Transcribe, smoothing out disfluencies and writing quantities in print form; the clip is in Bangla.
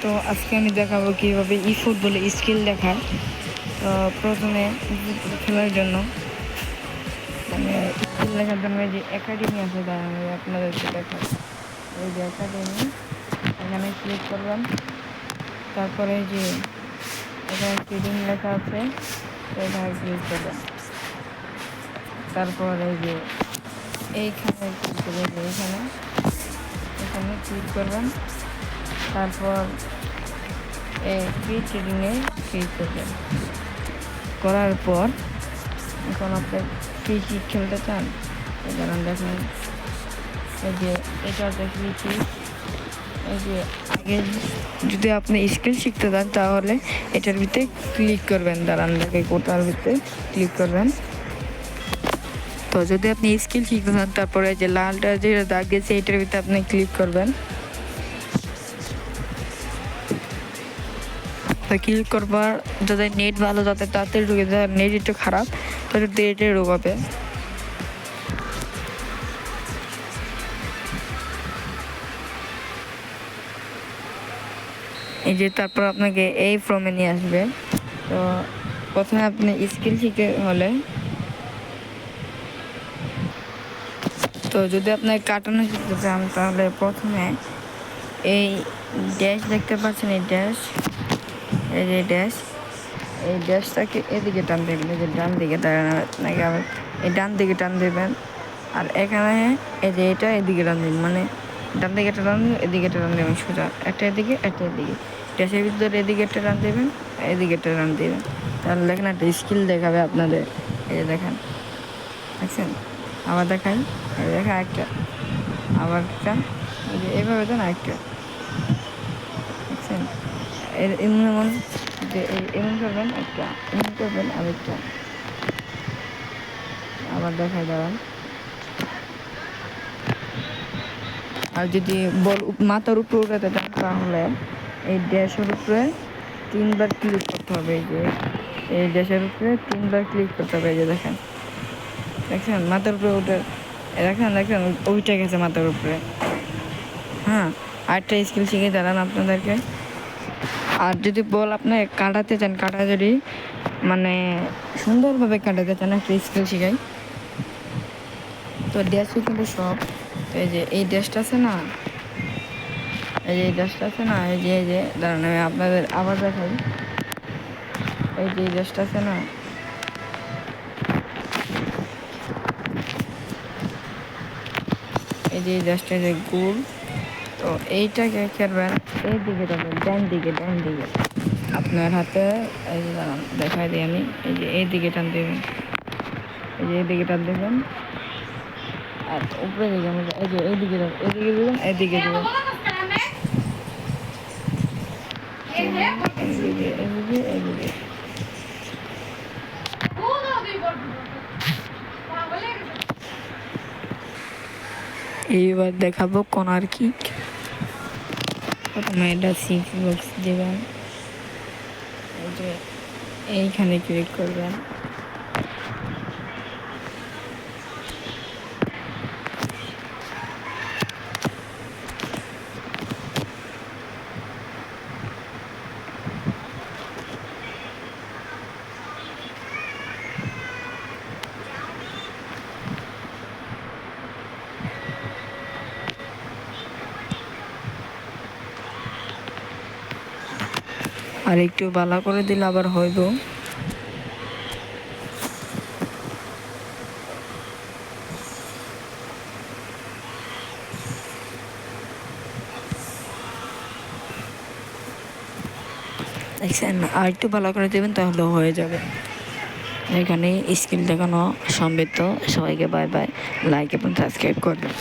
তো আজকে আমি দেখাবো কীভাবে ই ফুটবলে স্কিল দেখায়। তো প্রথমে খেলার জন্য মানে স্কিল লেখার জন্য যে একাডেমি আছে তা আমি আপনাদেরকে দেখাবো। এই যে একাডেমি, এখানে ক্লিক করবেন। তারপরে যে এখানে ট্রেডিং লেখা আছে এখানে ক্লিক করবেন। তারপর এই যে এইখানে ক্লিক করবেন, এখানে ক্লিক করবেন। তারপর ফ্রি ট্রেডিংয়ে ক্লিক করবেন। করার পর এখন আপনি ফ্রি কিক খেলতে চান, কারণ দেখেন এই যে এটা হচ্ছে ফ্রি কিক। এই যে আগে যদি আপনি স্কিল শিখতে চান তাহলে এটার ভিতরে ক্লিক করবেন, দাঁড়ান দেখে কোটার ভিতরে ক্লিক করবেন। তো যদি আপনি স্কিল শিখতে চান তারপরে যে লালটা যে দাগ গেছে এটার ভিতরে আপনি ক্লিক করবেন। তো ক্লিক করবার যাদের নেট ভালো, যাদের তাড়াতাড়ি ঢুকে, যাদের নেট একটু খারাপ তাদের দেরিতে ঢুকাবে। এই যে তারপর আপনাকে এই ফর্মে নিয়ে আসবে। তো প্রথমে আপনি স্কিল শিখতে হলে, তো যদি আপনার কাটানো শিখতে চান তাহলে প্রথমে এই ড্যাশ দেখতে পাচ্ছেন, এই ড্যাশ, এই যে ড্যাশ, এই ড্যাশটাকে এদিকে টান দেবেন। এই যে ডান দিকে নাকি আবার এই ডান দিকে টান দেবেন। আর এখানে এই যে এটা এদিকে টান দেবেন, মানে ডান দিকে একটা টান দেবেন, এদিকে একটা টান দেবেন সোজা, একটা এদিকে একটা এদিকে। ড্যাশের ভিতরে এদিকে একটা টান দেবেন, এদিকে একটা টান দেবেন। তাহলে দেখেন একটা স্কিল দেখাবে আপনাদের। এই যে দেখেন, দেখছেন? আবার দেখাই, এই দেখা একটা, আবার একটা, এই যে এইভাবে দেন একটা, দেখছেন? এমন যে এমন করবেন একটা, এমন করবেন আরেকটা, আবার দেখাই দাঁড়ান। আর যদি বল মাথার উপরে উঠাতে চান তাহলে এই ড্যাশের উপরে 3বার ক্লিক করতে হবে। এই যে এই ড্যাশের উপরে 3বার ক্লিক করতে হবে। এই যে দেখেন, দেখছেন মাথার উপরে উঠে, দেখেন ওইটা গেছে মাথার উপরে। হ্যাঁ, আরেকটা স্কিল শিখে দাঁড়ান আপনাদেরকে। আর যদি বল আপনি কাটাতে চান, কাটা যদি মানে সুন্দরভাবে কাটাতে চান, একটা স্কিল শিখাই। তো ড্যাশ কিন্তু সব, এই যে এই ড্যাশটা আছে না, এই যে এই ড্যাশটা আছে না, এই যে দাঁড়ান আমি আপনাদের আবার দেখাই। এই যে এই ড্যাশটা আছে না, এই যে এই ড্যাশটা যে গোল, তো এইটাকে খেলবেন এই দিকে যাবেন, ডান দিকে আপনার হাতে। এই যে দাঁড়ান দেখাই দিই আমি, এই যে এই দিকে টান দেবেন, এই যে এই দিকে টান দেবেন। আর উপরে দিকে এই যে এইদিকে দেবেন, এদিকে দেবেন, এইবার দেখাবো কর্নার কিক। প্রথমে এটা 6 বক্স দেবেন, এই যে এইখানে ক্লিক করবেন। আর একটু ভালো করে দিলে আবার হইব। দেখছেন, আর একটু ভালো করে দেবেন তাহলে হয়ে যাবে। এখানে স্কিল দেখানো সম্মিলিত। সবাইকে বাই বাই, লাইক এবং সাবস্ক্রাইব করবেন।